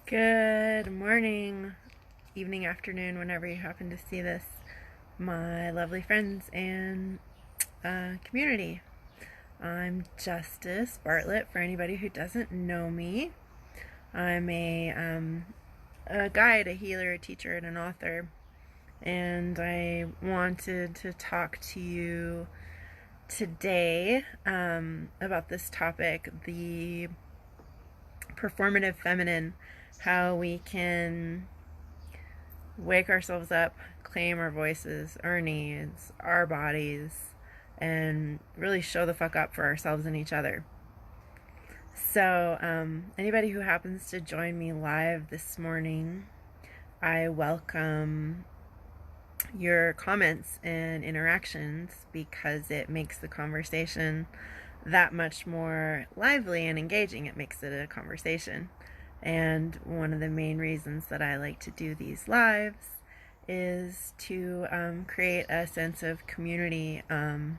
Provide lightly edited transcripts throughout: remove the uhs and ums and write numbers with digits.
Good morning, evening, afternoon, whenever you happen to see this, my lovely friends and community. I'm Justice Bartlett, for anybody who doesn't know me. I'm a guide, a healer, a teacher, and an author, and I wanted to talk to you today about this topic, the performative feminine, how we can wake ourselves up, claim our voices, our needs, our bodies, and really show the fuck up for ourselves and each other. So, anybody who happens to join me live this morning, I welcome your comments and interactions because it makes the conversation that much more lively and engaging. It makes it a conversation. And one of the main reasons that I like to do these lives is to create a sense of community and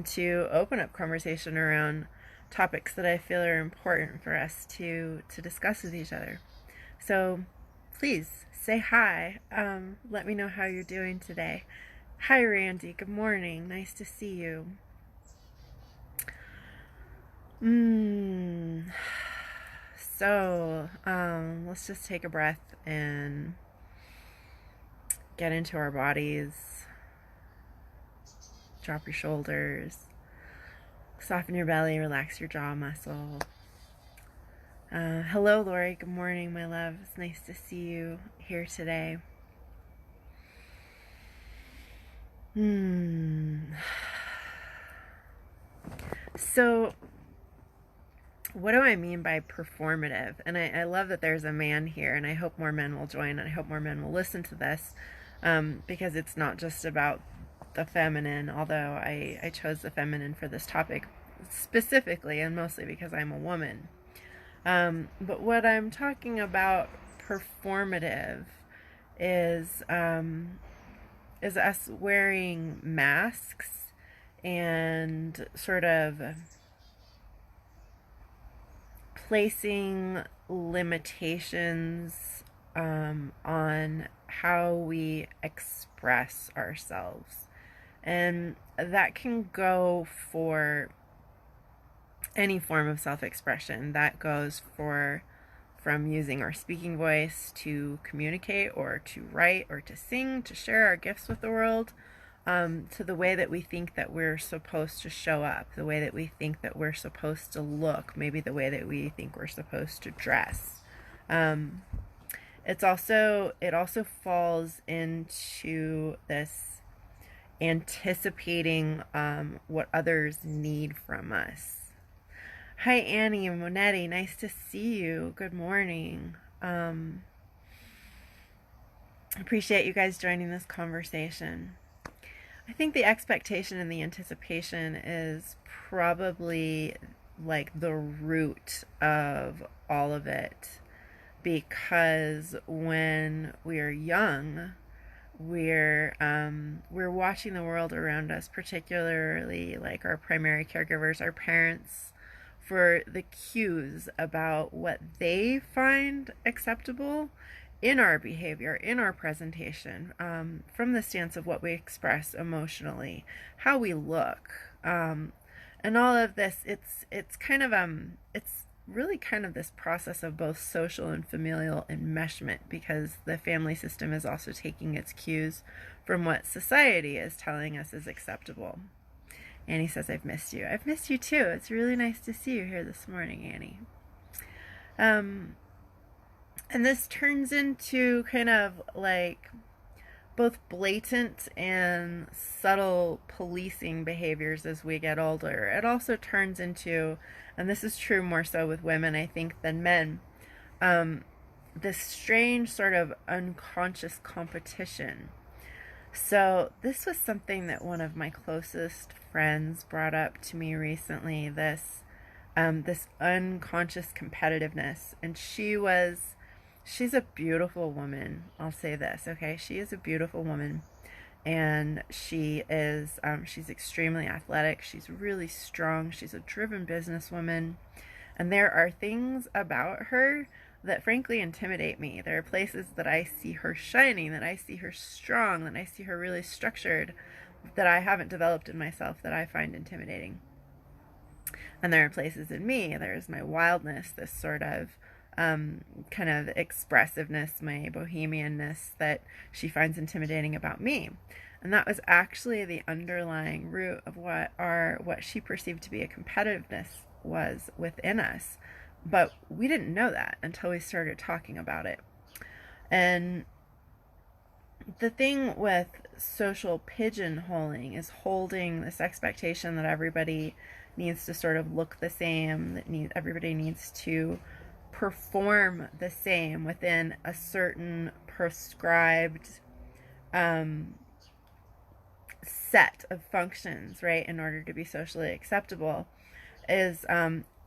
to open up conversation around topics that I feel are important for us to discuss with each other. So please say hi. Let me know how you're doing today. Hi, Randy. Good morning. Nice to see you. So, let's just take a breath and get into our bodies. Drop your shoulders. Soften your belly. Relax your jaw muscle. Hello, Lori. Good morning, my love. It's nice to see you here today. So, what do I mean by performative? And I love that there's a man here, and I hope more men will join, and I hope more men will listen to this, because it's not just about the feminine, although I chose the feminine for this topic specifically and mostly because I'm a woman. But what I'm talking about performative is us wearing masks and sort of placing limitations on how we express ourselves. And that can go for any form of self-expression. That goes from using our speaking voice to communicate or to write or to sing, to share our gifts with the world, to the way that we think that we're supposed to show up, the way that we think that we're supposed to look, maybe the way that we think we're supposed to dress. It also falls into this anticipating what others need from us. Hi, Annie and Monetti. Nice to see you. Good morning. Appreciate you guys joining this conversation. I think the expectation and the anticipation is probably like the root of all of it, because when we're young, we're watching the world around us, particularly like our primary caregivers, our parents, for the cues about what they find acceptable in our behavior, in our presentation, from the stance of what we express emotionally, how we look, and all of this. It's really kind of this process of both social and familial enmeshment, because the family system is also taking its cues from what society is telling us is acceptable. Annie says, I've missed you. I've missed you too. It's really nice to see you here this morning, Annie. And this turns into kind of like both blatant and subtle policing behaviors as we get older. It also turns into, and this is true more so with women, I think, than men, this strange sort of unconscious competition. So this was something that one of my closest friends brought up to me recently, this unconscious competitiveness. And she's a beautiful woman. I'll say this, okay? She is a beautiful woman. And she's extremely athletic. She's really strong. She's a driven businesswoman. And there are things about her that frankly intimidate me. There are places that I see her shining, that I see her strong, that I see her really structured, that I haven't developed in myself, that I find intimidating. And there are places in me, there's my wildness, this sort of kind of expressiveness, my bohemianness, that she finds intimidating about me. And that was actually the underlying root of what she perceived to be a competitiveness was within us. But we didn't know that until we started talking about it. And the thing with social pigeonholing is holding this expectation that everybody needs to sort of look the same, that everybody needs to perform the same within a certain prescribed set of functions, right, in order to be socially acceptable, is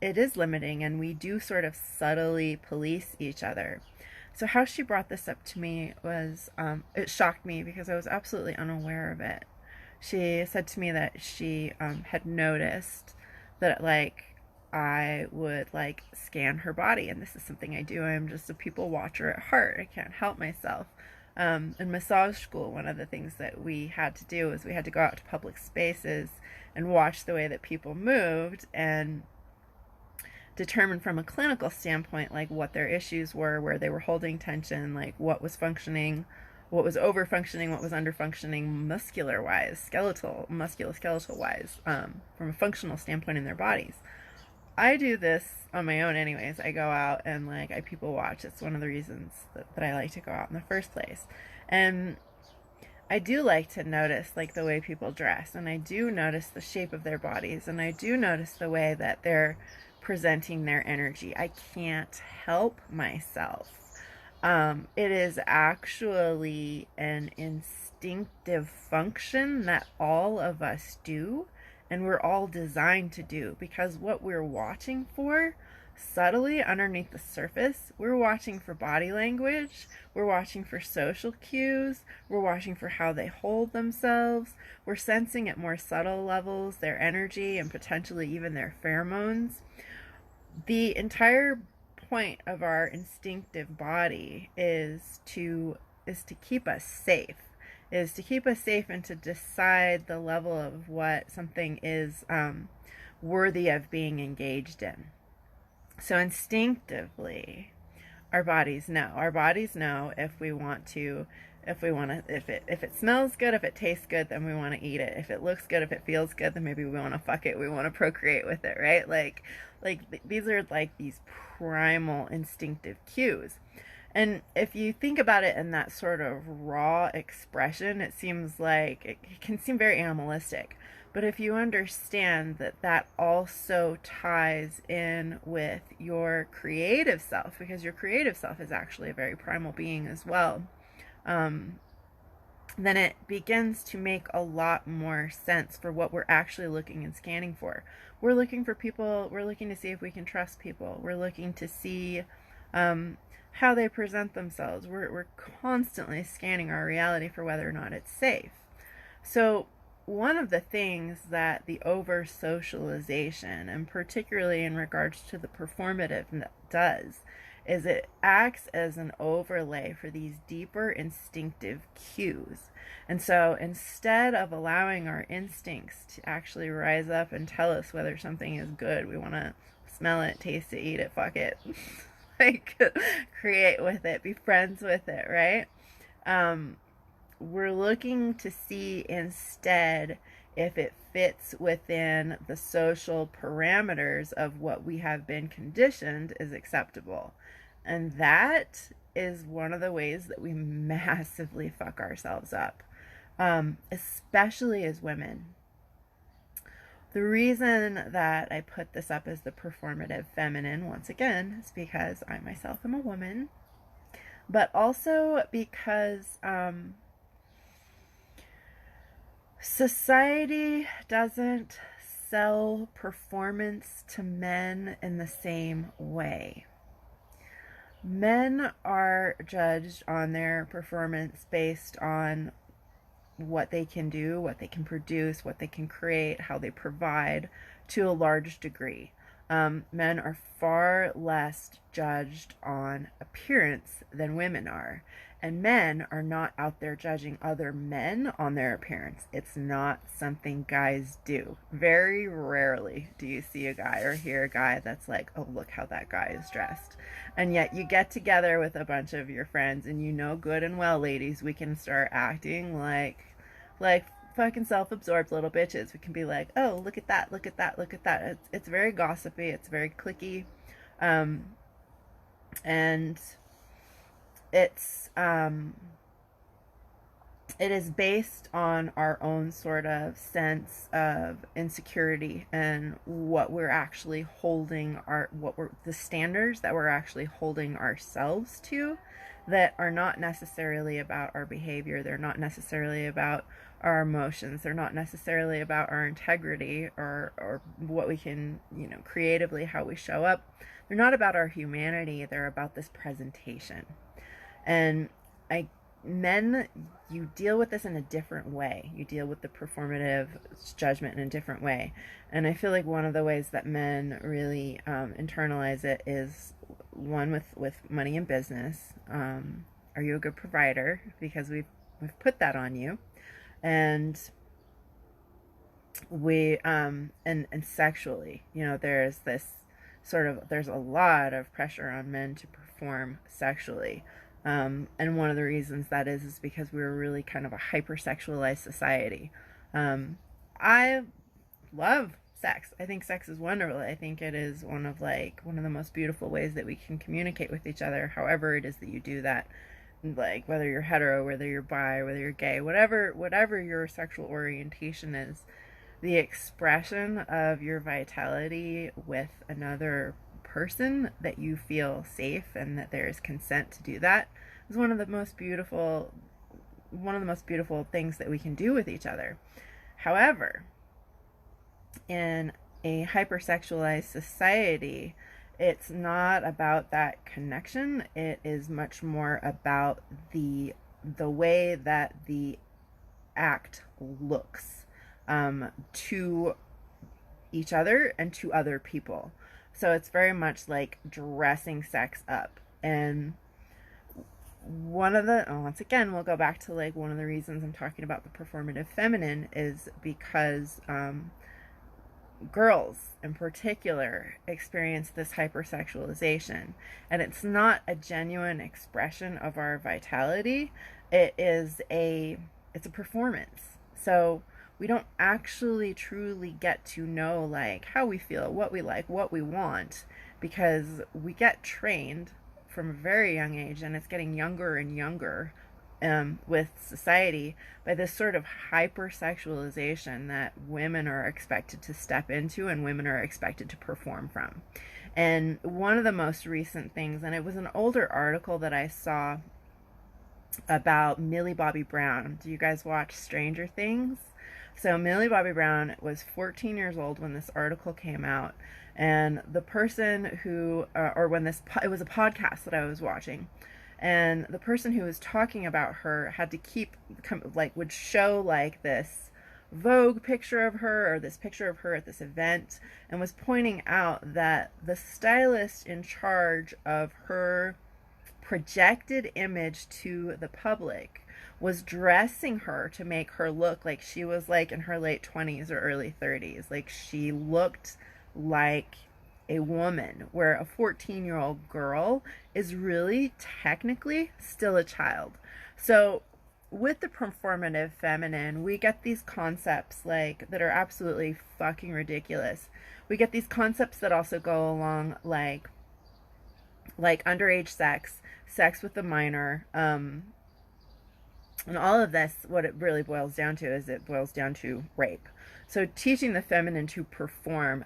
it is limiting, and we do sort of subtly police each other. So how she brought this up to me was, it shocked me because I was absolutely unaware of it. She said to me that she had noticed that, like, I would, like, scan her body, and this is something I do. I'm just a people watcher at heart. I can't help myself. In massage school, one of the things that we had to do was we had to go out to public spaces and watch the way that people moved and determine from a clinical standpoint, like, what their issues were, where they were holding tension, like what was functioning, what was over functioning, what was under functioning, muscular wise, musculoskeletal wise, from a functional standpoint in their bodies. I do this on my own anyways. I go out and, like, I people watch. It's one of the reasons that I like to go out in the first place. And I do like to notice, like, the way people dress, and I do notice the shape of their bodies, and I do notice the way that they're presenting their energy. I can't help myself. It is actually an instinctive function that all of us do, and we're all designed to do, because what we're watching for subtly underneath the surface, we're watching for body language, we're watching for social cues, we're watching for how they hold themselves, we're sensing at more subtle levels their energy and potentially even their pheromones. The entire point of our instinctive body is to keep us safe, is to keep us safe and to decide the level of what something is worthy of being engaged in. So instinctively, our bodies know. Our bodies know if we want to, if it smells good, if it tastes good, then we want to eat it. If it looks good, if it feels good, then maybe we want to fuck it. We want to procreate with it, right? Like these are like these primal instinctive cues. And if you think about it in that sort of raw expression, it seems like it can seem very animalistic. But if you understand that that also ties in with your creative self, because your creative self is actually a very primal being as well, then it begins to make a lot more sense for what we're actually looking and scanning for. We're looking for people, we're looking to see if we can trust people, we're looking to see how they present themselves. We're constantly scanning our reality for whether or not it's safe. So one of the things that the over socialization, and particularly in regards to the performative, does is it acts as an overlay for these deeper instinctive cues. And so instead of allowing our instincts to actually rise up and tell us whether something is good, we want to smell it, taste it, eat it, fuck it, like, create with it, be friends with it, right? We're looking to see instead if it fits within the social parameters of what we have been conditioned is acceptable. And that is one of the ways that we massively fuck ourselves up, especially as women. The reason that I put this up as the performative feminine, once again, is because I myself am a woman, but also because society doesn't sell performance to men in the same way. Men are judged on their performance based on what they can do, what they can produce, what they can create, how they provide, to a large degree. Men are far less judged on appearance than women are. And men are not out there judging other men on their appearance. It's not something guys do. Very rarely do you see a guy or hear a guy that's like, oh, look how that guy is dressed. And yet you get together with a bunch of your friends and you know good and well, ladies, we can start acting like fucking self-absorbed little bitches. We can be like, oh, look at that, look at that, look at that. It's very gossipy. It's very cliquey. And it is based on our own sort of sense of insecurity and what we're actually holding the standards that we're actually holding ourselves to, that are not necessarily about our behavior. They're not necessarily about our emotions. They're not necessarily about our integrity or what we can, creatively, how we show up. They're not about our humanity. They're about this presentation. And men, you deal with this in a different way. You deal with the performative judgment in a different way. And I feel like one of the ways that men really internalize it is one with money and business. Are you a good provider? Because we've put that on you. And and sexually, there's there's a lot of pressure on men to perform sexually. And one of the reasons that is because we're really kind of a hypersexualized society. I love sex. I think sex is wonderful. I think it is one of the most beautiful ways that we can communicate with each other, however it is that you do that. Like, whether you're hetero, whether you're bi, whether you're gay, whatever your sexual orientation is, the expression of your vitality with another person, that you feel safe and that there is consent to do that, is one of the most beautiful things that we can do with each other. However, in a hypersexualized society, it's not about that connection. It is much more about the way that the act looks to each other and to other people. So it's very much like dressing sex up. And once again, we'll go back to one of the reasons I'm talking about the performative feminine is because girls in particular experience this hypersexualization, and it's not a genuine expression of our vitality. It's a performance. So we don't actually truly get to know how we feel, what we like, what we want, because we get trained from a very young age, and it's getting younger and younger with society, by this sort of hypersexualization that women are expected to step into and women are expected to perform from. And one of the most recent things, and it was an older article that I saw about Millie Bobby Brown. Do you guys watch Stranger Things? So Millie Bobby Brown was 14 years old when this article came out, and the person who, it was a podcast that I was watching, and the person who was talking about her had to would show this Vogue picture of her, or this picture of her at this event, and was pointing out that the stylist in charge of her projected image to the public was dressing her to make her look like she was in her late 20s or early 30s. Like, she looked like a woman, where a 14-year-old girl is really technically still a child. So with the performative feminine, we get these concepts that are absolutely fucking ridiculous. We get these concepts that also go along like underage sex with a minor, and all of this, what it really boils down to is it boils down to rape. So teaching the feminine to perform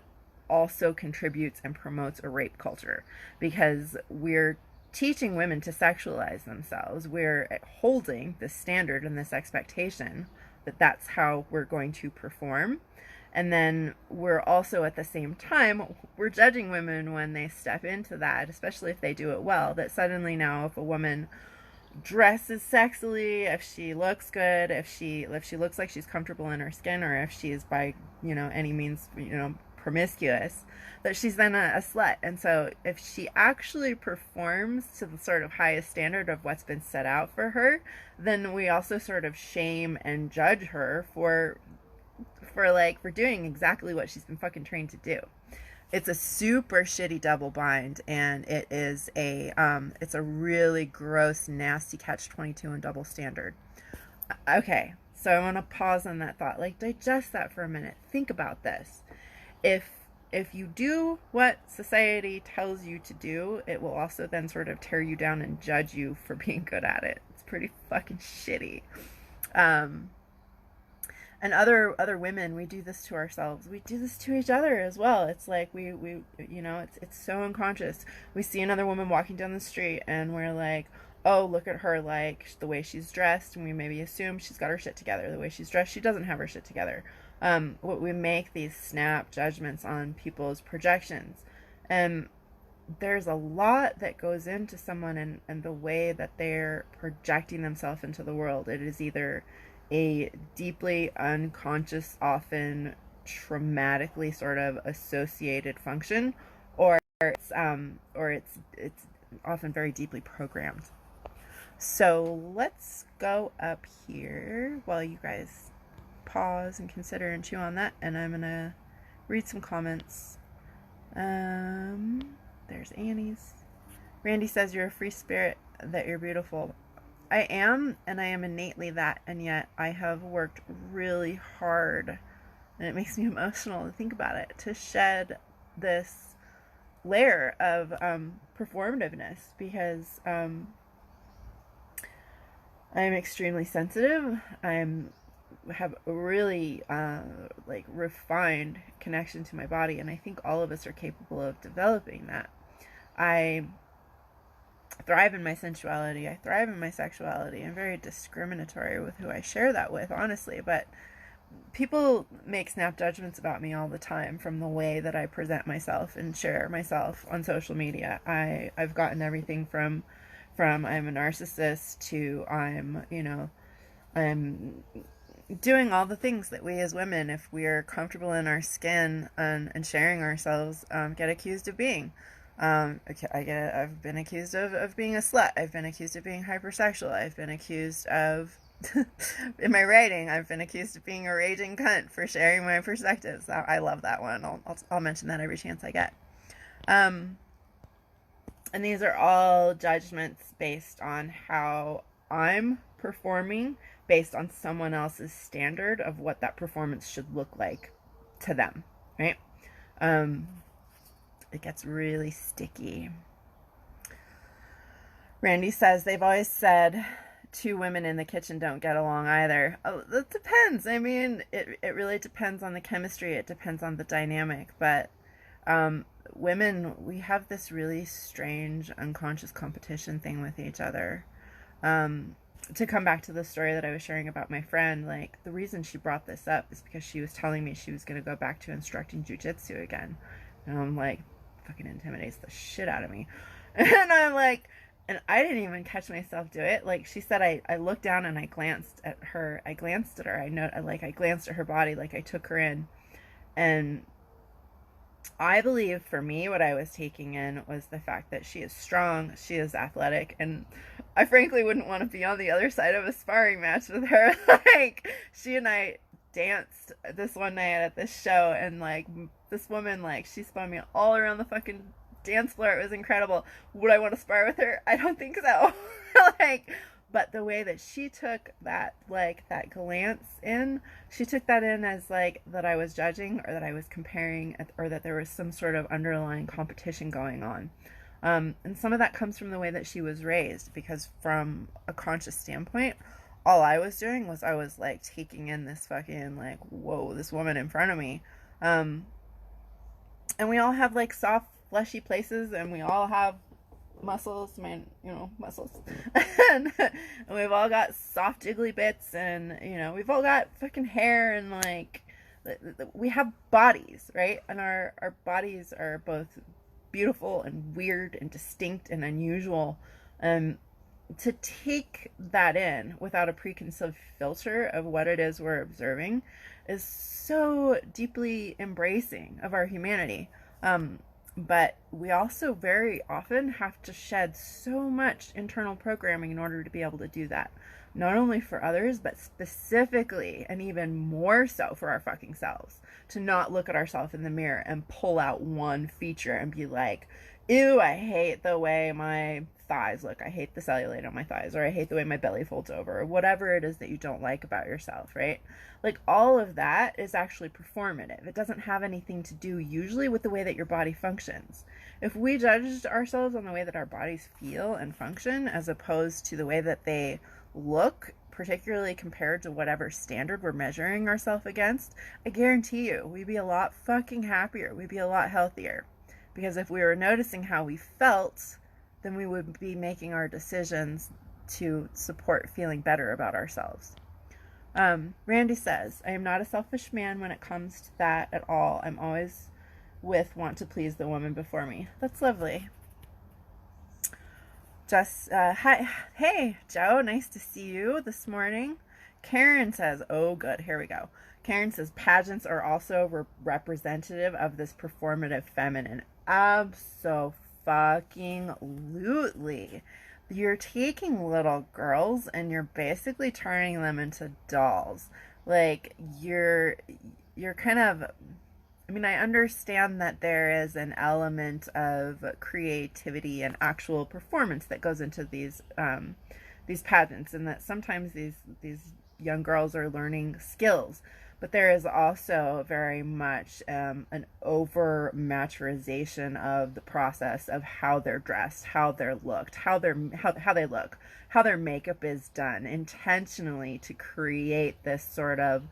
also contributes and promotes a rape culture, because we're teaching women to sexualize themselves. We're holding this standard and this expectation that that's how we're going to perform. And then we're also, at the same time, we're judging women when they step into that, especially if they do it well, that suddenly now if a woman dresses sexily, if she looks good, if she looks like she's comfortable in her skin, or if she is by, any means, promiscuous, that she's then a slut. And so if she actually performs to the sort of highest standard of what's been set out for her, then we also sort of shame and judge her for doing exactly what she's been fucking trained to do. It's a super shitty double bind, and it's a really gross, nasty catch-22 and double standard. Okay, so I want to pause on that thought. Like, digest that for a minute. Think about this. If you do what society tells you to do, it will also then sort of tear you down and judge you for being good at it. It's pretty fucking shitty. And other women, we do this to ourselves. We do this to each other as well. It's like we you know, it's so unconscious. We see another woman walking down the street and we're like, oh, look at her, like the way she's dressed, and we maybe assume she's got her shit together. The way she's dressed, she doesn't have her shit together. We make these snap judgments on people's projections, and there's a lot that goes into someone and the way that they're projecting themselves into the world. It is either a deeply unconscious, often traumatically sort of associated function, or it's often very deeply programmed. So let's go up here while you guys pause and consider and chew on that, and I'm gonna read some comments. There's Annie's. Randy says, you're a free spirit, that you're beautiful. I am, and I am innately that, and yet I have worked really hard, and it makes me emotional to think about it, to shed this layer of performativeness, because I'm extremely sensitive. Have a really like refined connection to my body, and I think all of us are capable of developing that. I thrive in my sensuality. I thrive in my sexuality. I'm very discriminatory with who I share that with, honestly, but people make snap judgments about me all the time from the way that I present myself and share myself on social media. I've gotten everything from I'm a narcissist to I'm doing all the things that we as women, if we're comfortable in our skin and sharing ourselves, get accused of being. I've been accused of being a slut. I've been accused of being hypersexual. I've been accused of, in my writing, I've been accused of being a raging cunt for sharing my perspectives. I love that one. I'll mention that every chance I get. And these are all judgments based on how I'm performing, based on someone else's standard of what that performance should look like to them, right? It gets really sticky. Randy says, they've always said two women in the kitchen don't get along either. Oh, that depends. I mean, it really depends on the chemistry. It depends on the dynamic. But women, we have this really strange unconscious competition thing with each other. To come back to the story that I was sharing about my friend, like, the reason she brought this up is because she was telling me she was going to go back to instructing jujitsu again. And I'm like, fucking intimidates the shit out of me. And I'm like, and I didn't even catch myself do it. Like, she said, I looked down and I glanced at her. I glanced at her body, like I took her in. And I believe for me, what I was taking in was the fact that she is strong, she is athletic, and I frankly wouldn't want to be on the other side of a sparring match with her. Like, she and I danced this one night at this show, and like, this woman, like, she spun me all around the fucking dance floor. It was incredible. Would I want to spar with her? I don't think so. Like, but the way that she took that, like, that glance in, she took that in as like that I was judging, or that I was comparing, or that there was some sort of underlying competition going on. And some of that comes from the way that she was raised, because from a conscious standpoint, all I was doing was I was like taking in this fucking, like, whoa, this woman in front of me. And we all have like soft, fleshy places, and we all have muscles, muscles. And we've all got soft, jiggly bits, and, we've all got fucking hair, and like, we have bodies, right? And our bodies are both beautiful and weird and distinct and unusual. To take that in without a preconceived filter of what it is we're observing, is so deeply embracing of our humanity. But we also very often have to shed so much internal programming in order to be able to do that. Not only for others, but specifically and even more so for our fucking selves. To not look at ourselves in the mirror and pull out one feature and be like, ew, I hate the way my thighs look. I hate the cellulite on my thighs, or I hate the way my belly folds over, or whatever it is that you don't like about yourself, right? Like, all of that is actually performative. It doesn't have anything to do usually with the way that your body functions. If we judged ourselves on the way that our bodies feel and function as opposed to the way that they look, particularly compared to whatever standard we're measuring ourselves against, I guarantee you we'd be a lot fucking happier. We'd be a lot healthier. Because if we were noticing how we felt, then we would be making our decisions to support feeling better about ourselves. Randy says, I am not a selfish man when it comes to that at all. I'm always want to please the woman before me. That's lovely. Hi, hey, Joe, nice to see you this morning. Karen says, oh, good, here we go. Karen says, pageants are also representative of this performative feminine. Abso-fucking-lutely. You're taking little girls and you're basically turning them into dolls. Like, you're kind of, I mean, I understand that there is an element of creativity and actual performance that goes into these pageants, and that sometimes these young girls are learning skills. But there is also very much an over maturization of the process of how they're dressed, how they're looked, how they look, how their makeup is done intentionally to create this sort of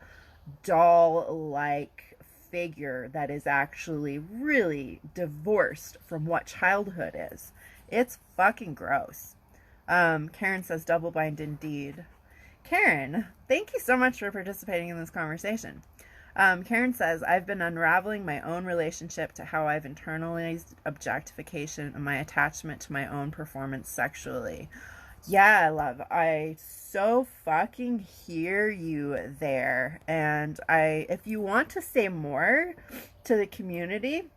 doll-like figure that is actually really divorced from what childhood is. It's fucking gross. Karen says, double bind indeed. Karen, thank you so much for participating in this conversation. Karen says, I've been unraveling my own relationship to how I've internalized objectification and my attachment to my own performance sexually. Yeah, love, I so fucking hear you there. And if you want to say more to the community,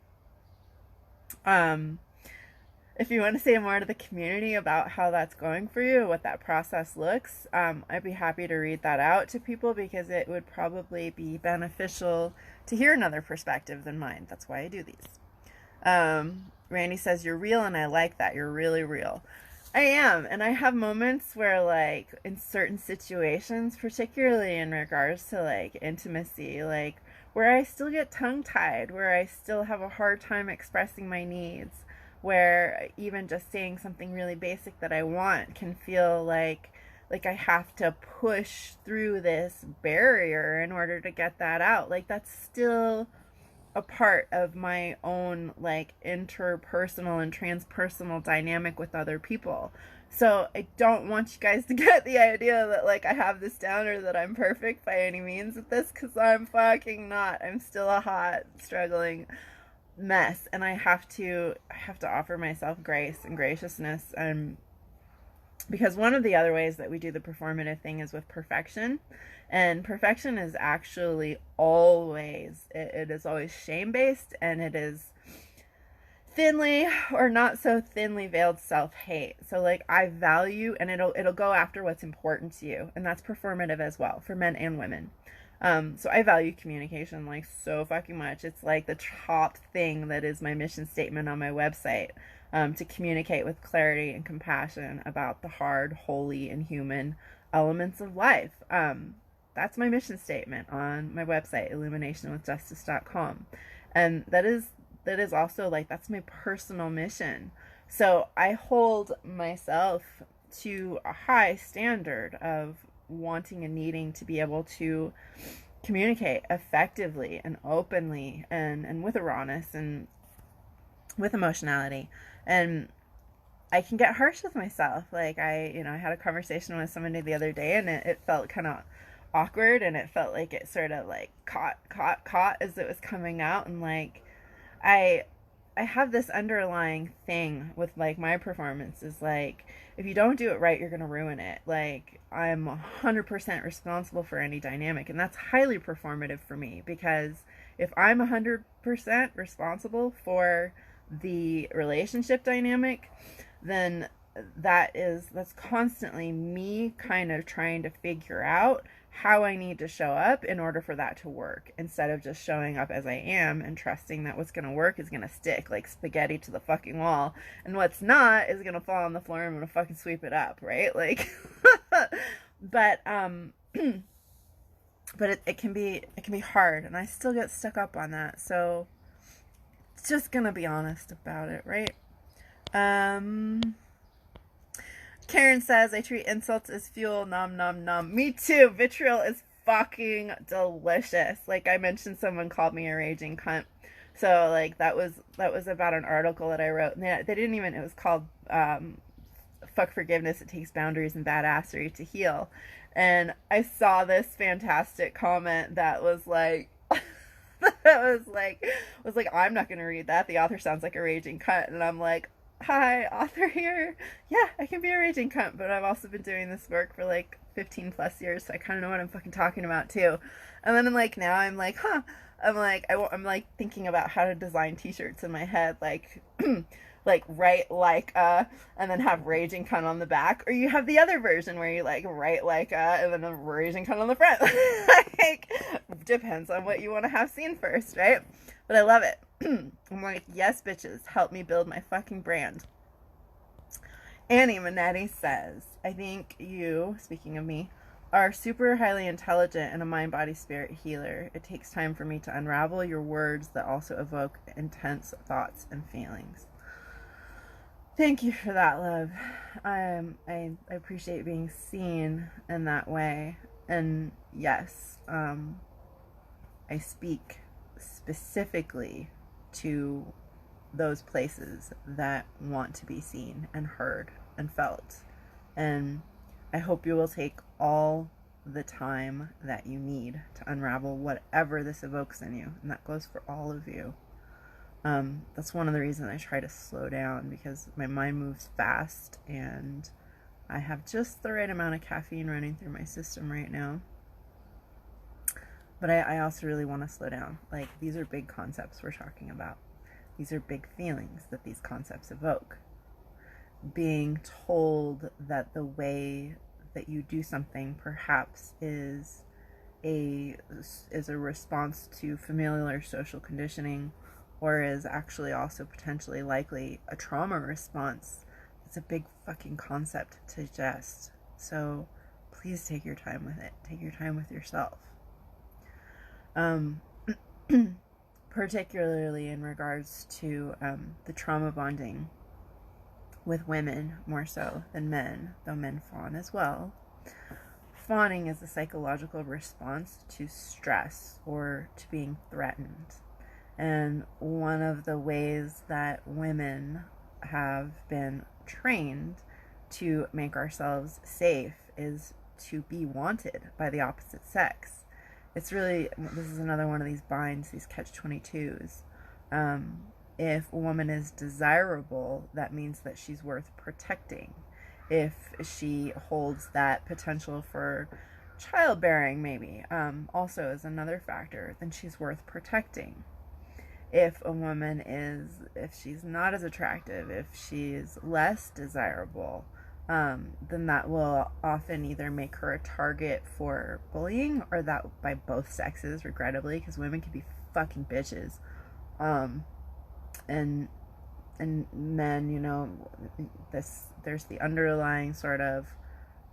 about how that's going for you, what that process looks, I'd be happy to read that out to people, because it would probably be beneficial to hear another perspective than mine. That's why I do these. Randy says, you're real, and I like that. You're really real. I am, and I have moments where, like, in certain situations, particularly in regards to, like, intimacy, like, where I still get tongue-tied, where I still have a hard time expressing my needs, where even just saying something really basic that I want can feel like I have to push through this barrier in order to get that out. Like, that's still a part of my own, like, interpersonal and transpersonal dynamic with other people. So I don't want you guys to get the idea that, like, I have this down or that I'm perfect by any means with this, because I'm fucking not. I'm still a hot, struggling mess, and I have to offer myself grace and graciousness, because one of the other ways that we do the performative thing is with perfection, and perfection is actually always it is always shame-based, and it is thinly or not so thinly veiled self-hate. So, like, I value, and it'll go after what's important to you, and that's performative as well for men and women. So I value communication, like, so fucking much. It's like the top thing that is my mission statement on my website, to communicate with clarity and compassion about the hard, holy, and human elements of life. That's my mission statement on my website, illuminationwithjustice.com. And that is also, like, that's my personal mission. So I hold myself to a high standard of wanting and needing to be able to communicate effectively and openly, and with a rawness and with emotionality. And I can get harsh with myself. Like, I had a conversation with somebody the other day, and it felt kind of awkward, and it felt like it sort of, like, caught as it was coming out, and, like, I I have this underlying thing with like my performance is like, if you don't do it right, you're gonna ruin it. Like, I'm 100% responsible for any dynamic, and that's highly performative for me, because if I'm 100% responsible for the relationship dynamic, then that's constantly me kind of trying to figure out how I need to show up in order for that to work, instead of just showing up as I am and trusting that what's going to work is going to stick like spaghetti to the fucking wall, and what's not is going to fall on the floor and I'm going to fucking sweep it up, right? Like, but it can be hard, and I still get stuck up on that. So just gonna be honest about it, right? Karen says, I treat insults as fuel. Nom nom nom. Me too. Vitriol is fucking delicious. Like, I mentioned, someone called me a raging cunt. So like that was about an article that I wrote. And they didn't even, it was called Fuck Forgiveness, It Takes Boundaries and Badassery to Heal. And I saw this fantastic comment that was like, was like, I'm not gonna read that. The author sounds like a raging cunt. And I'm like, hi, author here. Yeah, I can be a raging cunt, but I've also been doing this work for like 15 plus years, so I kind of know what I'm fucking talking about too. And then I'm like, now I'm like, I'm like thinking about how to design t-shirts in my head, like like write like and then have raging cunt on the back, or you have the other version where you like write like and then a raging cunt on the front. Like, depends on what you want to have seen first, right? But I love it. I'm like, yes, bitches, help me build my fucking brand. Annie Manetti says, I think you, speaking of me, are super highly intelligent and a mind, body, spirit healer. It takes time for me to unravel your words that also evoke intense thoughts and feelings. Thank you for that, love. I appreciate being seen in that way. And yes, I speak specifically to those places that want to be seen and heard and felt. And I hope you will take all the time that you need to unravel whatever this evokes in you. And that goes for all of you. That's one of the reasons I try to slow down, because my mind moves fast and I have just the right amount of caffeine running through my system right now. But I also really want to slow down. Like, these are big concepts we're talking about. These are big feelings that these concepts evoke. Being told that the way that you do something perhaps is a response to familial or social conditioning, or is actually also potentially likely a trauma response. It's a big fucking concept to digest. So please take your time with it. Take your time with yourself. Particularly in regards to the trauma bonding with women more so than men, though men fawn as well. Fawning is a psychological response to stress or to being threatened. And one of the ways that women have been trained to make ourselves safe is to be wanted by the opposite sex. It's really, this is another one of these binds, these catch-22s. If a woman is desirable, that means that she's worth protecting. If she holds that potential for childbearing, maybe, also is another factor, then she's worth protecting. If a woman if she's not as attractive, if she's less desirable, then that will often either make her a target for bullying, or that by both sexes, regrettably, because women can be fucking bitches. And men, you know, there's the underlying sort of,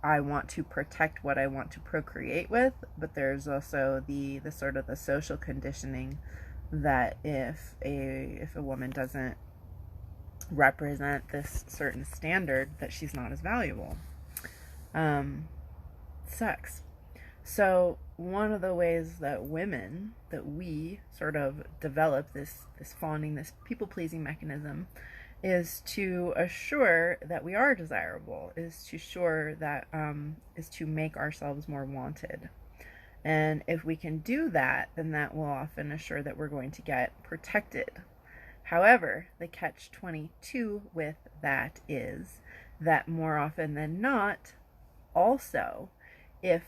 I want to protect what I want to procreate with, but there's also the sort of the social conditioning that if a woman doesn't represent this certain standard, that she's not as valuable. Sucks. So one of the ways that we sort of develop this fawning, this people-pleasing mechanism, is to assure that we are desirable, is to make ourselves more wanted. And if we can do that, then that will often assure that we're going to get protected. However, the catch-22 with that is that more often than not, also, if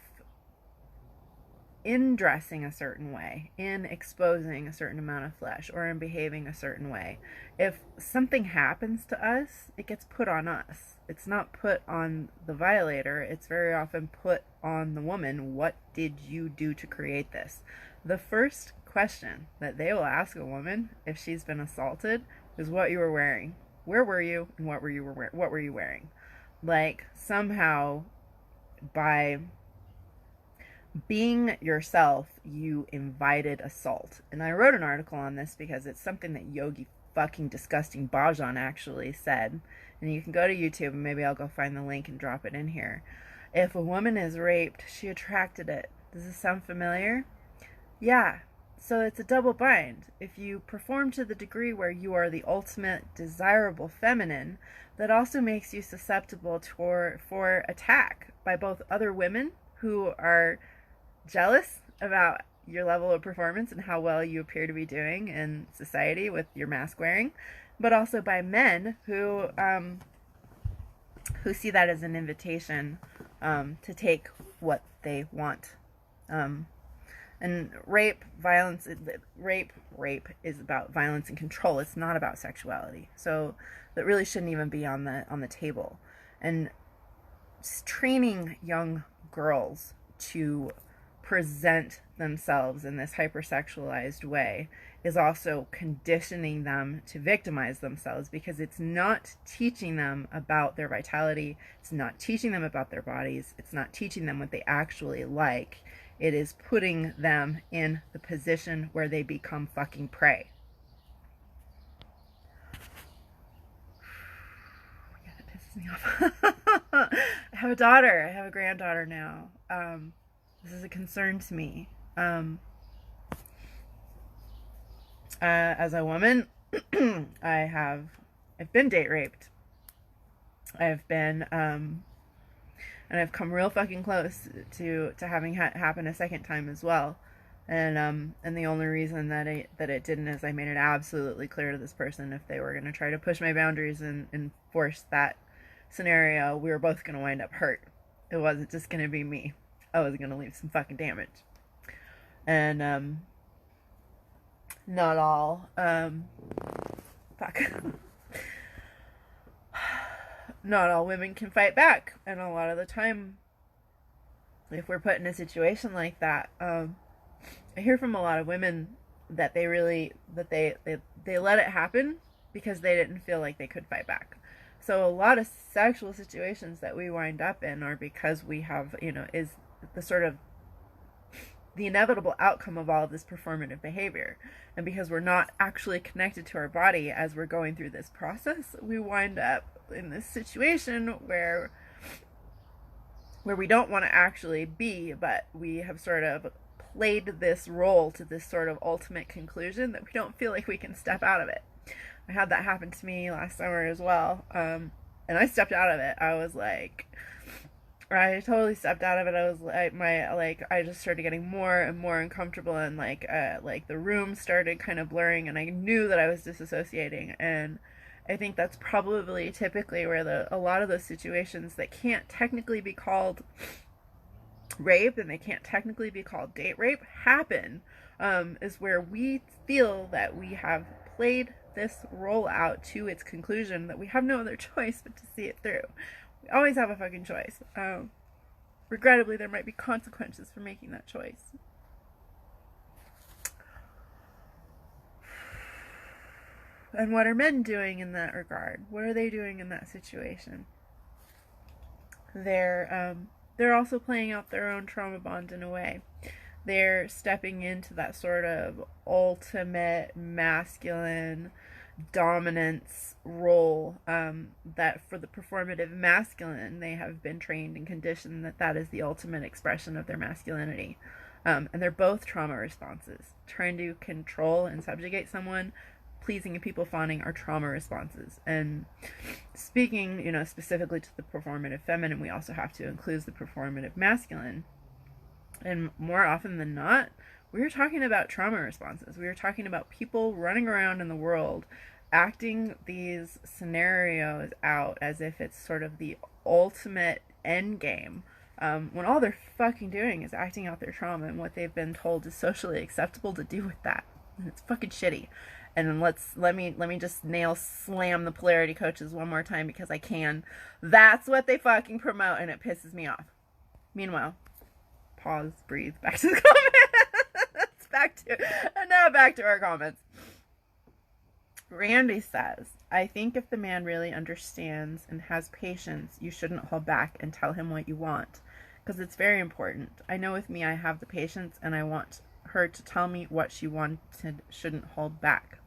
in dressing a certain way, in exposing a certain amount of flesh, or in behaving a certain way, if something happens to us, it gets put on us. It's not put on the violator, it's very often put on the woman. What did you do to create this? The first question that they will ask a woman if she's been assaulted is what you were wearing. Where were you, and what were you wearing? Like, somehow, by being yourself, you invited assault. And I wrote an article on this because it's something that Yogi fucking disgusting Bhajan actually said. And you can go to YouTube, and maybe I'll go find the link and drop it in here. If a woman is raped, she attracted it. Does this sound familiar? Yeah. So it's a double bind. If you perform to the degree where you are the ultimate desirable feminine, that also makes you susceptible for attack by both other women who are jealous about your level of performance and how well you appear to be doing in society with your mask wearing, but also by men who see that as an invitation to take what they want. And rape is about violence and control. It's not about sexuality. So that really shouldn't even be on the table. And training young girls to present themselves in this hypersexualized way is also conditioning them to victimize themselves, because it's not teaching them about their vitality, it's not teaching them about their bodies, it's not teaching them what they actually like. It is putting them in the position where they become fucking prey. Yeah, that pisses me off. I have a daughter. I have a granddaughter now. This is a concern to me. As a woman, I've been date raped. I've been, and I've come real fucking close to having happen a second time as well. And the only reason that it didn't is I made it absolutely clear to this person, if they were going to try to push my boundaries and force that scenario, we were both going to wind up hurt. It wasn't just going to be me. I was going to leave some fucking damage. And, not all, fuck. Not all women can fight back. And a lot of the time, if we're put in a situation like that, I hear from a lot of women that they let it happen because they didn't feel like they could fight back. So a lot of sexual situations that we wind up in are because we have, is the sort of the inevitable outcome of all of this performative behavior. And because we're not actually connected to our body as we're going through this process, we wind up in this situation where we don't want to actually be, but we have sort of played this role to this sort of ultimate conclusion that we don't feel like we can step out of it. I had that happen to me last summer as well. And I stepped out of it. I totally stepped out of it. I was like, I just started getting more and more uncomfortable, and like the room started kind of blurring, and I knew that I was disassociating. And I think that's probably typically where a lot of those situations that can't technically be called rape and they can't technically be called date rape happen, is where we feel that we have played this role out to its conclusion, that we have no other choice but to see it through. We always have a fucking choice. Regrettably, there might be consequences for making that choice. And what are men doing in that regard? What are they doing in that situation? They're also playing out their own trauma bond in a way. They're stepping into that sort of ultimate masculine dominance role, that for the performative masculine, they have been trained and conditioned that is the ultimate expression of their masculinity. And they're both trauma responses. Trying to control and subjugate someone, pleasing and people fawning are trauma responses. And speaking, specifically to the performative feminine, we also have to include the performative masculine. And more often than not, we are talking about trauma responses. We are talking about people running around in the world acting these scenarios out as if it's sort of the ultimate end game, when all they're fucking doing is acting out their trauma and what they've been told is socially acceptable to do with that. And it's fucking shitty. And let me just nail slam the polarity coaches one more time because I can. That's what they fucking promote, and it pisses me off. Meanwhile, pause, breathe, back to the comments. Back to our comments. Randy says, I think if the man really understands and has patience, you shouldn't hold back and tell him what you want, because it's very important. I know with me, I have the patience and I want her to tell me what she wanted, shouldn't hold back.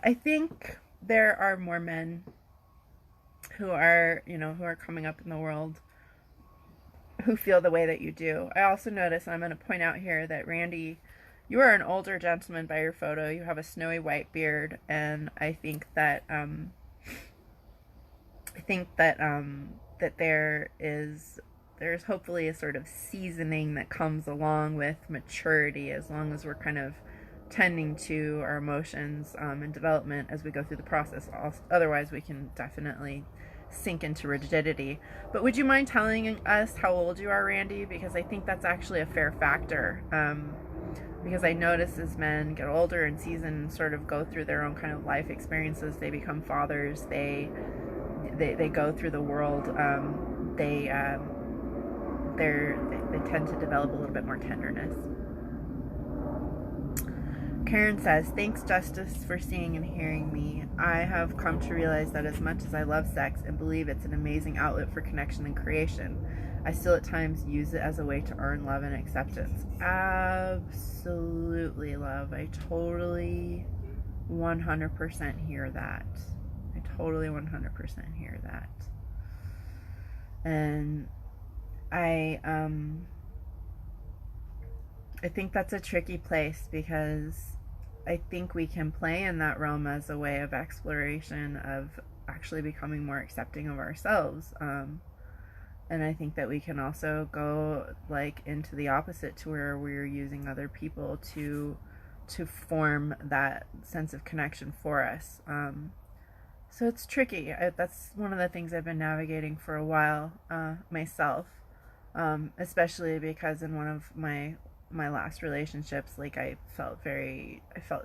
I think there are more men who are coming up in the world who feel the way that you do. I also notice, and I'm going to point out here, that Randy, you are an older gentleman by your photo. You have a snowy white beard, and I think that that there's hopefully a sort of seasoning that comes along with maturity, as long as we're kind of tending to our emotions and development as we go through the process. Otherwise, we can definitely sink into rigidity. But would you mind telling us how old you are, Randy? Because I think that's actually a fair factor. Because I notice as men get older and seasoned and sort of go through their own kind of life experiences, they become fathers, they go through the world, they tend to develop a little bit more tenderness. Karen says, thanks, Justice, for seeing and hearing me. I have come to realize that as much as I love sex and believe it's an amazing outlet for connection and creation, I still at times use it as a way to earn love and acceptance. Absolutely, love. I totally 100% hear that. I totally 100% hear that. And I think that's a tricky place, because I think we can play in that realm as a way of exploration, of actually becoming more accepting of ourselves. And I think that we can also go into the opposite, to where we're using other people to form that sense of connection for us. So it's tricky. That's one of the things I've been navigating for a while myself, especially because in one of my last relationships, I felt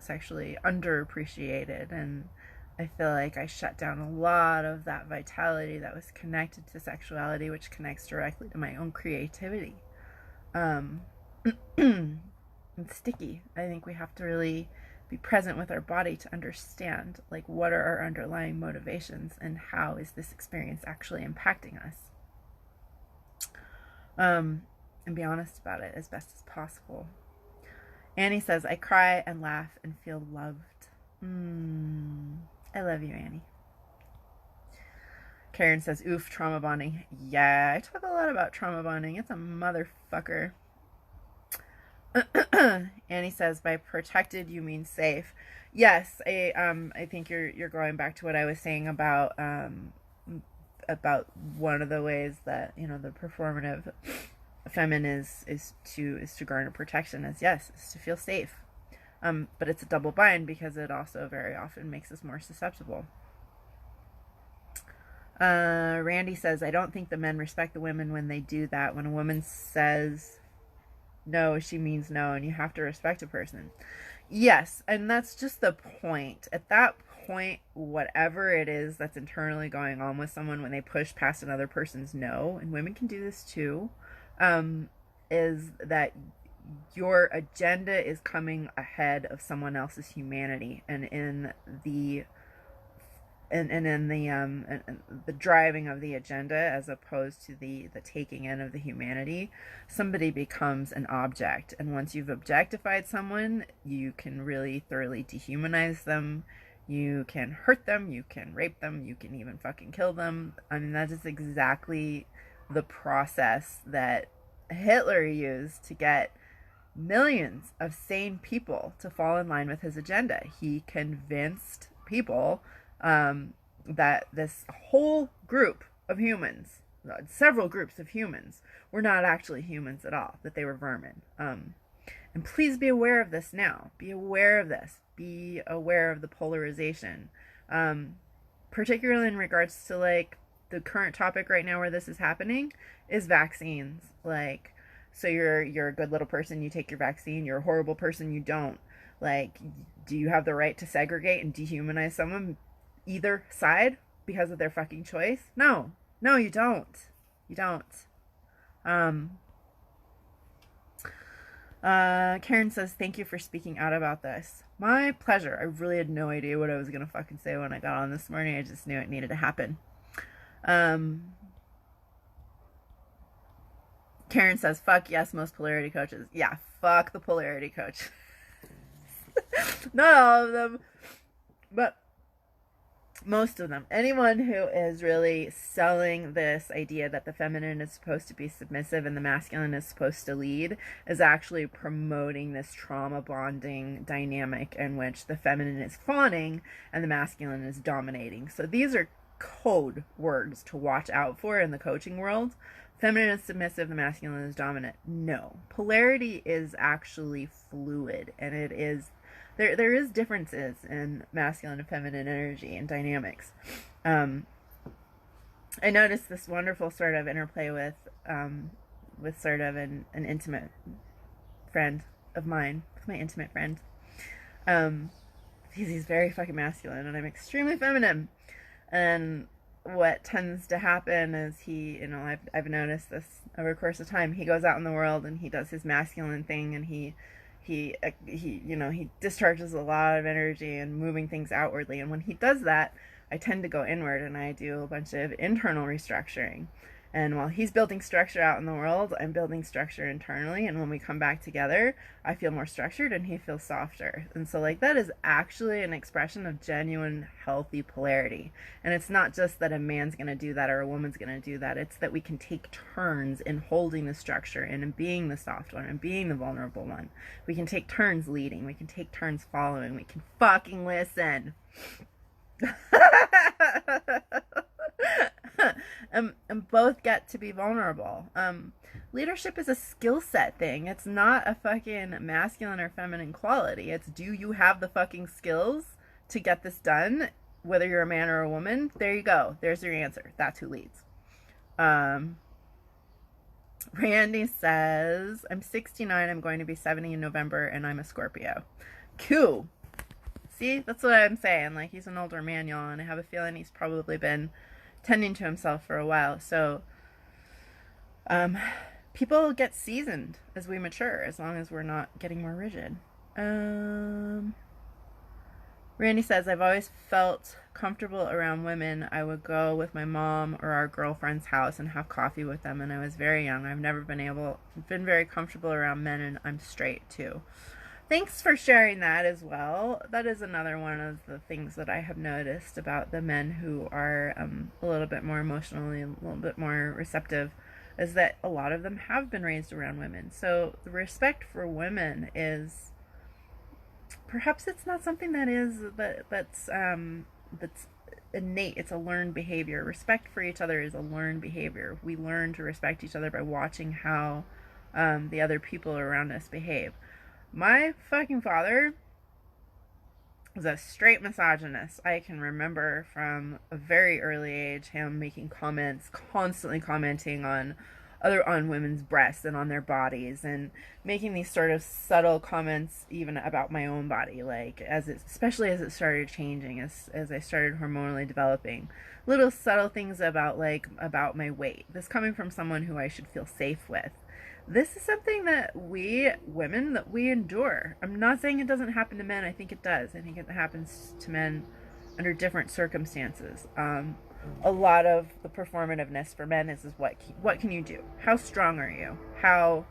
sexually underappreciated, and I feel like I shut down a lot of that vitality that was connected to sexuality, which connects directly to my own creativity. It's sticky. I think we have to really be present with our body to understand what are our underlying motivations and how is this experience actually impacting us. And be honest about it as best as possible. Annie says, I cry and laugh and feel loved. I love you, Annie. Karen says, oof, trauma bonding. Yeah, I talk a lot about trauma bonding. It's a motherfucker. Annie says, by protected, you mean safe. Yes, I think you're going back to what I was saying about one of the ways that, the performative feminine is to garner protection, is to feel safe. But it's a double bind, because it also very often makes us more susceptible. Randy says, I don't think the men respect the women when they do that. When a woman says no, she means no, and you have to respect a person. Yes, and that's just the point. At that point, whatever it is that's internally going on with someone when they push past another person's no, and women can do this too, is that your agenda is coming ahead of someone else's humanity, and in the driving of the agenda, as opposed to the taking in of the humanity, somebody becomes an object. And once you've objectified someone, you can really thoroughly dehumanize them. You can hurt them, you can rape them, you can even fucking kill them. I mean, that is exactly the process that Hitler used to get millions of sane people to fall in line with his agenda. He convinced people that this whole group of humans, several groups of humans, were not actually humans at all, that they were vermin. And please be aware of this now. Be aware of this. be aware of the polarization, particularly in regards to like the current topic right now where this is happening is vaccines. Like, so you're a good little person, you take your vaccine. You're a horrible person, you don't. Like, do you have the right to segregate and dehumanize someone either side because of their fucking choice? No, you don't. You don't. Karen says, thank you for speaking out about this. My pleasure. I really had no idea what I was gonna fucking say when I got on this morning. I just knew it needed to happen. Karen says, fuck yes, most polarity coaches. Yeah, fuck the polarity coach. Not all of them, but most of them. Anyone who is really selling this idea that the feminine is supposed to be submissive and the masculine is supposed to lead is actually promoting this trauma bonding dynamic in which the feminine is fawning and the masculine is dominating. So these are code words to watch out for in the coaching world. Feminine is submissive, the masculine is dominant. No. Polarity is actually fluid, and it is there is differences in masculine and feminine energy and dynamics. I noticed this wonderful sort of interplay with sort of an intimate friend of mine, my intimate friend. Because he's very fucking masculine and I'm extremely feminine. And what tends to happen is I've noticed this over the course of time. He goes out in the world and he does his masculine thing, and he discharges a lot of energy and moving things outwardly. And when he does that, I tend to go inward and I do a bunch of internal restructuring. And while he's building structure out in the world, I'm building structure internally. And when we come back together, I feel more structured and he feels softer. And so like that is actually an expression of genuine, healthy polarity. And it's not just that a man's going to do that or a woman's going to do that. It's that we can take turns in holding the structure and in being the soft one and being the vulnerable one. We can take turns leading. We can take turns following. We can fucking listen. And both get to be vulnerable. Leadership is a skill set thing. It's not a fucking masculine or feminine quality. It's, do you have the fucking skills to get this done, whether you're a man or a woman? There you go. There's your answer. That's who leads. Randy says, I'm 69. I'm going to be 70 in November, and I'm a Scorpio. Cool. See, that's what I'm saying. Like, he's an older man, y'all, and I have a feeling he's probably been tending to himself for a while. So people get seasoned as we mature, as long as we're not getting more rigid. Randy says, I've always felt comfortable around women. I would go with my mom or our girlfriend's house and have coffee with them, and I was very young. I've never been very comfortable around men, and I'm straight too. Thanks for sharing that as well. That is another one of the things that I have noticed about the men who are a little bit more emotionally, a little bit more receptive, is that a lot of them have been raised around women. So the respect for women is, perhaps it's not something that's innate. It's a learned behavior. Respect for each other is a learned behavior. We learn to respect each other by watching how the other people around us behave. My fucking father was a straight misogynist. I can remember from a very early age him making comments, constantly commenting on women's breasts and on their bodies, and making these sort of subtle comments even about my own body, like especially as it started changing, as I started hormonally developing. Little subtle things about my weight. This coming from someone who I should feel safe with. This is something that we women, that we endure. I'm not saying it doesn't happen to men. I think it does. I think it happens to men under different circumstances. A lot of the performativeness for men is what can you do? How strong are you? How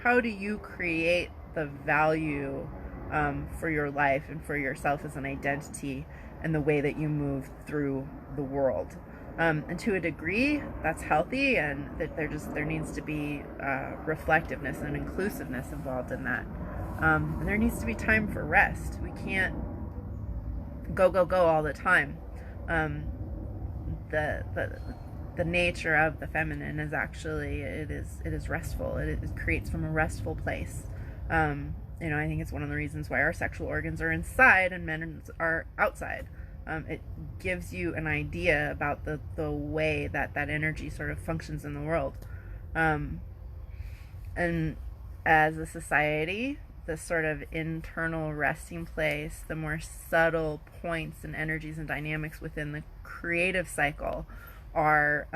do you create the value for your life and for yourself as an identity and the way that you move through the world? And to a degree, that's healthy, and that there needs to be reflectiveness and inclusiveness involved in that. And there needs to be time for rest. We can't go all the time. The nature of the feminine is actually it is restful. It creates from a restful place. I think it's one of the reasons why our sexual organs are inside and men's are outside. It gives you an idea about the way that energy sort of functions in the world. And as a society, the sort of internal resting place, the more subtle points and energies and dynamics within the creative cycle are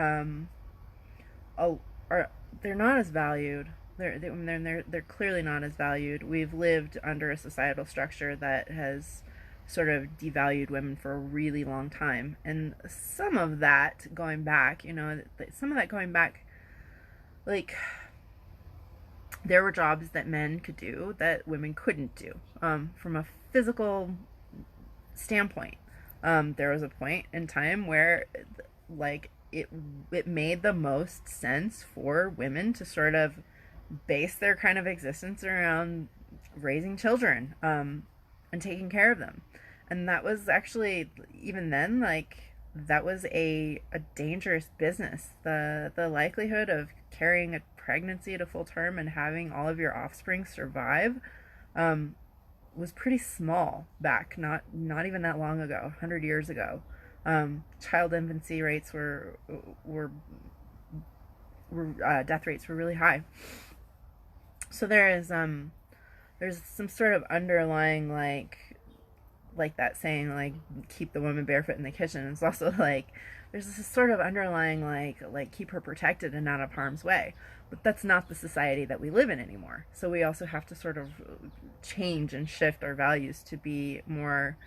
they're not as valued. They're clearly not as valued. We've lived under a societal structure that has sort of devalued women for a really long time, and some of that going back, like there were jobs that men could do that women couldn't do, from a physical standpoint. There was a point in time where, like, it made the most sense for women to sort of base their kind of existence around raising children, and taking care of them. And that was actually, even then, like, that was a dangerous business. The likelihood of carrying a pregnancy to full term and having all of your offspring survive, was pretty small back, not even that long ago, 100 years ago. Child infancy rates were death rates were really high. So there's some sort of underlying, like that saying, like, keep the woman barefoot in the kitchen. It's also like there's this sort of underlying, like keep her protected and not of harm's way. But that's not the society that we live in anymore. So we also have to sort of change and shift our values to be more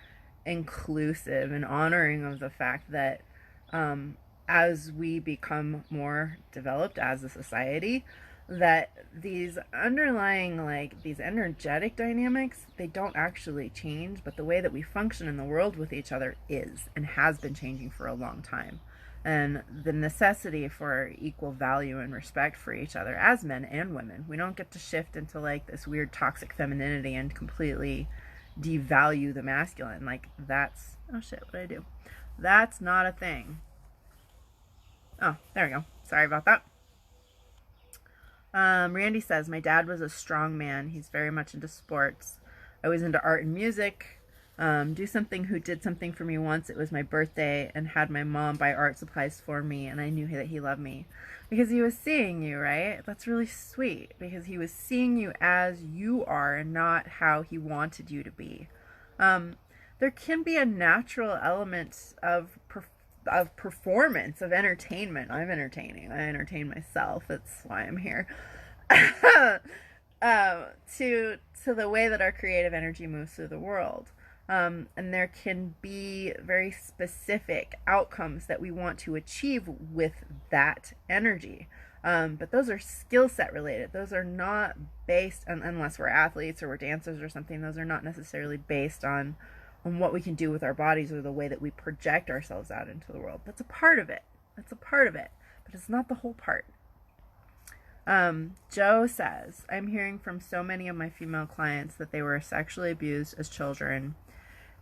inclusive and honoring of the fact that, as we become more developed as a society, that these underlying, like, these energetic dynamics, they don't actually change, but the way that we function in the world with each other is and has been changing for a long time. And the necessity for equal value and respect for each other as men and women. We don't get to shift into, like, this weird toxic femininity and completely devalue the masculine. Like, that's, oh shit, what did I do? That's not a thing. Oh, there we go. Sorry about that. Randy says, my dad was a strong man. He's very much into sports. I was into art and music. Do something who did something for me once. It was my birthday, and had my mom buy art supplies for me, and I knew that he loved me because he was seeing you, right? That's really sweet, because he was seeing you as you are and not how he wanted you to be. There can be a natural element of performance, of entertainment. I'm entertaining. I entertain myself. That's why I'm here. To the way that our creative energy moves through the world. And there can be very specific outcomes that we want to achieve with that energy. But those are skill set related. Those are not based on, unless we're athletes or we're dancers or something, those are not necessarily based on what we can do with our bodies or the way that we project ourselves out into the world. That's a part of it. But it's not the whole part. Joe says, I'm hearing from so many of my female clients that they were sexually abused as children,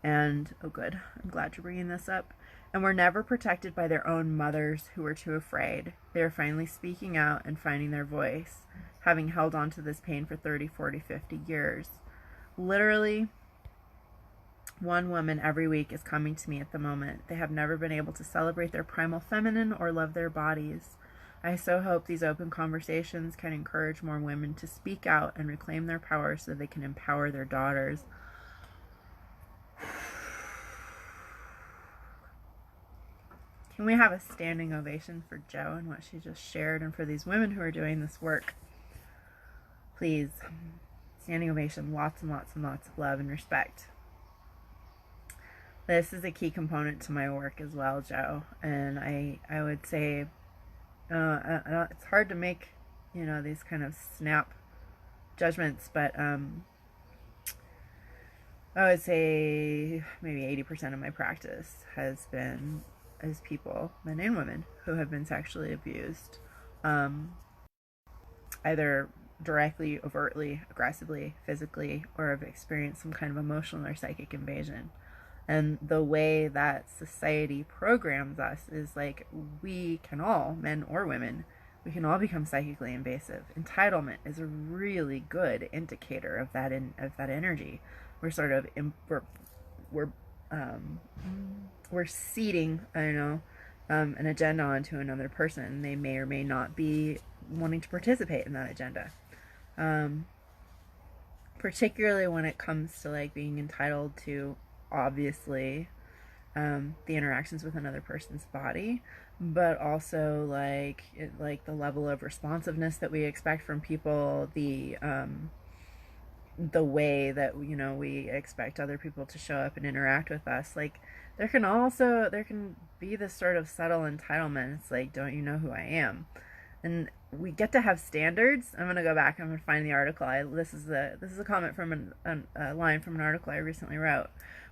and, oh good, I'm glad you're bringing this up, and were never protected by their own mothers who were too afraid. They are finally speaking out and finding their voice, having held on to this pain for 30, 40, 50 years. Literally, one woman every week is coming to me at the moment. They have never been able to celebrate their primal feminine or love their bodies. I so hope these open conversations can encourage more women to speak out and reclaim their power so they can empower their daughters. Can we have a standing ovation for Jo and what she just shared, and for these women who are doing this work? Please. Standing ovation. Lots and lots and lots of love and respect. This is a key component to my work as well, Jo. And I would say, it's hard to make, these kind of snap judgments, but I would say maybe 80% of my practice has been as people, men and women, who have been sexually abused, either directly, overtly, aggressively, physically, or have experienced some kind of emotional or psychic invasion. And the way that society programs us is like, we can all, men or women, We can all become psychically invasive. Entitlement is a really good indicator of that energy. We're sort of we're um, we're seeding, I don't know, an agenda onto another person. They may or may not be wanting to participate in that agenda. Um, Particularly when it comes to like being entitled to, obviously, the interactions with another person's body, but also like the level of responsiveness that we expect from people, the way that we expect other people to show up and interact with us. Like there can be this sort of subtle entitlement. It's like, don't you know who I am? And we get to have standards. I'm gonna go back. I'm gonna find the article. This is a comment from a line from an article I recently wrote.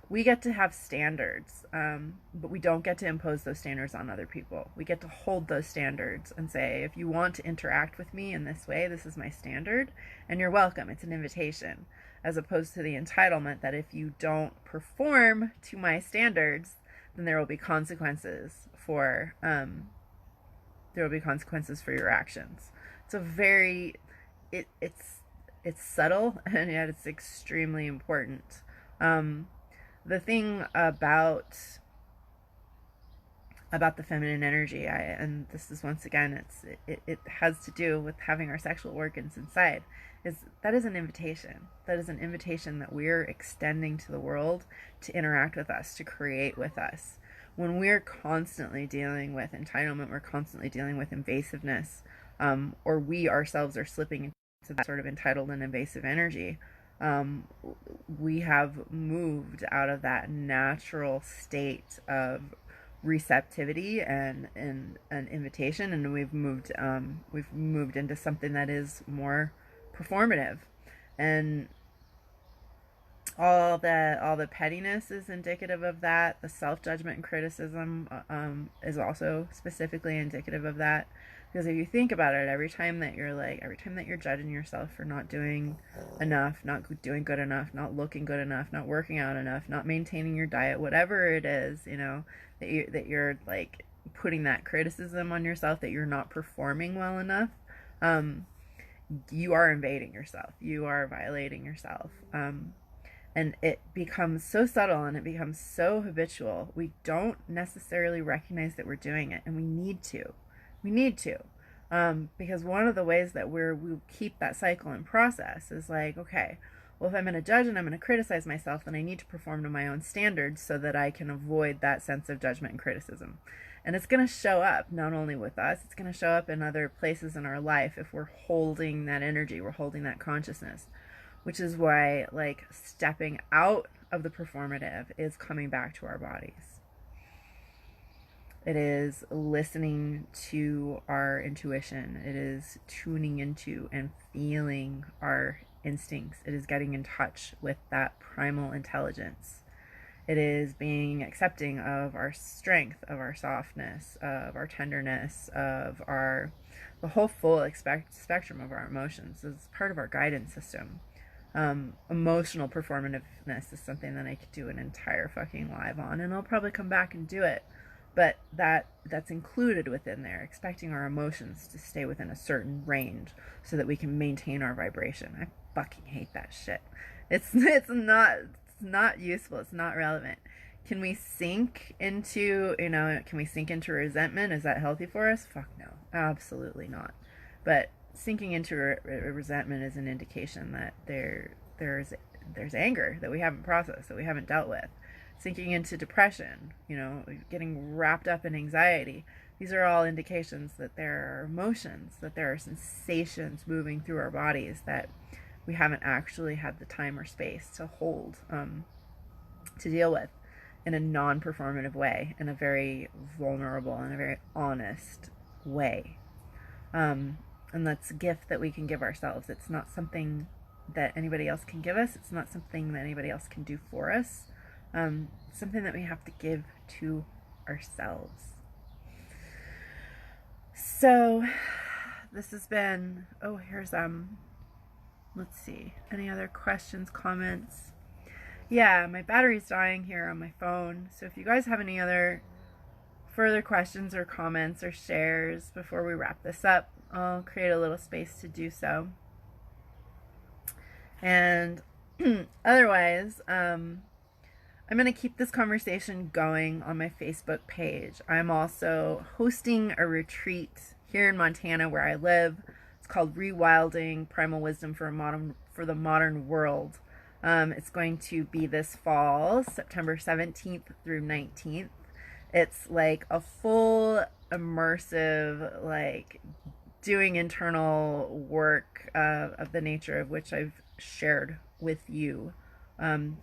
We get to have standards, but we don't get to impose those standards on other people. We get to hold those standards and say, if you want to interact with me in this way, this is my standard, and you're welcome. It's an invitation, as opposed to the entitlement that if you don't perform to my standards, then there will be consequences for your actions. It's a very it's subtle, and yet it's extremely important. The thing about the feminine energy, and this is once again, it has to do with having our sexual organs inside, that is an invitation. That is an invitation that we're extending to the world to interact with us, to create with us. When we're constantly dealing with entitlement, we're constantly dealing with invasiveness, or we ourselves are slipping into that sort of entitled and invasive energy. We have moved out of that natural state of receptivity and an invitation, and we've moved into something that is more performative, and all the pettiness is indicative of that. The self-judgment and criticism is also specifically indicative of that. Because if you think about it, every time that you're judging yourself for not doing enough, not doing good enough, not looking good enough, not working out enough, not maintaining your diet, whatever it is, that you're like putting that criticism on yourself, that you're not performing well enough, you are invading yourself. You are violating yourself. And it becomes so subtle and it becomes so habitual. We don't necessarily recognize that we're doing it, and we need to. Because one of the ways that we keep that cycle in process is like, okay, well, if I'm going to judge and I'm going to criticize myself, then I need to perform to my own standards so that I can avoid that sense of judgment and criticism. And it's going to show up not only with us, it's going to show up in other places in our life if we're holding that energy, we're holding that consciousness. Which is why, like, stepping out of the performative is coming back to our bodies. It is listening to our intuition. It is tuning into and feeling our instincts. It is getting in touch with that primal intelligence. It is being accepting of our strength, of our softness, of our tenderness, of the whole full spectrum of our emotions. It's part of our guidance system. Emotional performativeness is something that I could do an entire fucking live on, and I'll probably come back and do it. But that's included within there, expecting our emotions to stay within a certain range so that we can maintain our vibration. I fucking hate that shit. It's not useful. It's not relevant. Can we sink into resentment? Is that healthy for us? Fuck no. Absolutely not. But sinking into resentment is an indication that there's anger that we haven't processed, that we haven't dealt with. Sinking into depression, getting wrapped up in anxiety. These are all indications that there are emotions, that there are sensations moving through our bodies that we haven't actually had the time or space to hold, to deal with in a non-performative way, in a very vulnerable and a very honest way. And that's a gift that we can give ourselves. It's not something that anybody else can give us. It's not something that anybody else can do for us. It's something that we have to give to ourselves. So this has been, here's, let's see, any other questions, comments? Yeah, my battery's dying here on my phone. So if you guys have any other further questions or comments or shares before we wrap this up, I'll create a little space to do so. And otherwise, I'm going to keep this conversation going on my Facebook page. I'm also hosting a retreat here in Montana where I live. It's called Rewilding Primal Wisdom for the Modern World. It's going to be this fall, September 17th through 19th. It's like a full immersive, like doing internal work of the nature of which I've shared with you.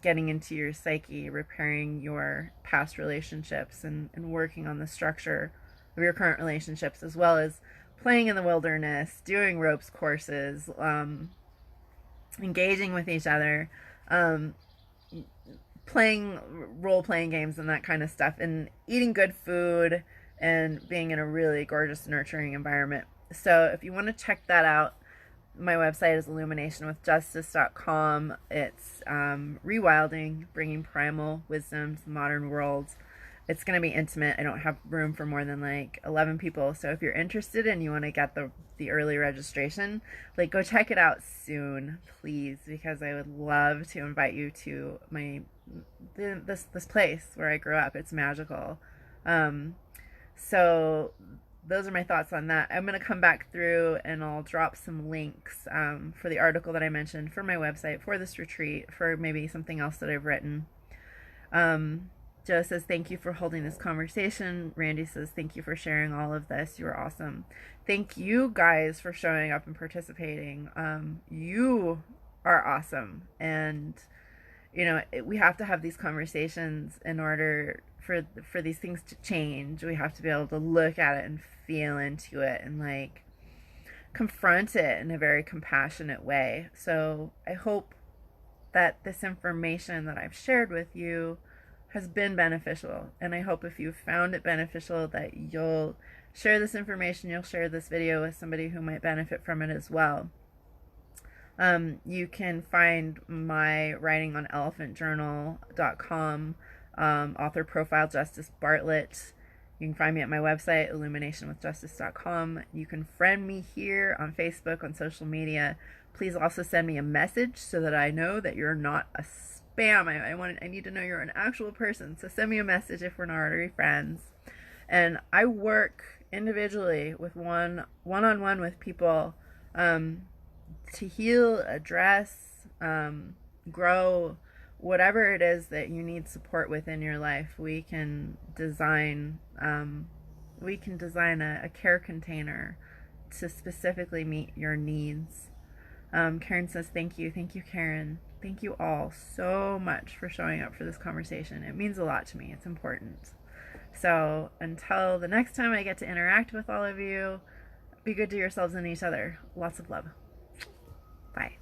Getting into your psyche, repairing your past relationships, and working on the structure of your current relationships, as well as playing in the wilderness, doing ropes courses, engaging with each other, playing role-playing games and that kind of stuff, and eating good food and being in a really gorgeous, nurturing environment. So if you want to check that out, my website is illuminationwithjustice.com. It's rewilding, bringing primal wisdom to the modern world. It's going to be intimate. I don't have room for more than like 11 people. So if you're interested and you want to get the early registration, like go check it out soon, please, because I would love to invite you to this place where I grew up. It's magical. So those are my thoughts on that. I'm going to come back through and I'll drop some links for the article that I mentioned, for my website, for this retreat, for maybe something else that I've written. Joe says, thank you for holding this conversation. Randy says, thank you for sharing all of this. You are awesome. Thank you guys for showing up and participating. You are awesome. And, you know, we have to have these conversations in order for these things to change. We have to be able to look at it and feel into it and like confront it in a very compassionate way. So I hope that this information that I've shared with you has been beneficial, and I hope if you found it beneficial that you'll share this information, you'll share this video with somebody who might benefit from it as well. You can find my writing on elephantjournal.com, author profile Justice Bartlett. You can find me at my website, illuminationwithjustice.com. You can friend me here on Facebook, on social media. Please also send me a message so that I know that you're not a spam. I need to know you're an actual person. So send me a message if we're not already friends. And I work individually with one-on-one with people to heal, address, grow, whatever it is that you need support with in your life. We can design a care container to specifically meet your needs. Karen says, thank you, Karen. Thank you all so much for showing up for this conversation. It means a lot to me. It's important. So until the next time I get to interact with all of you, be good to yourselves and each other. Lots of love. Bye.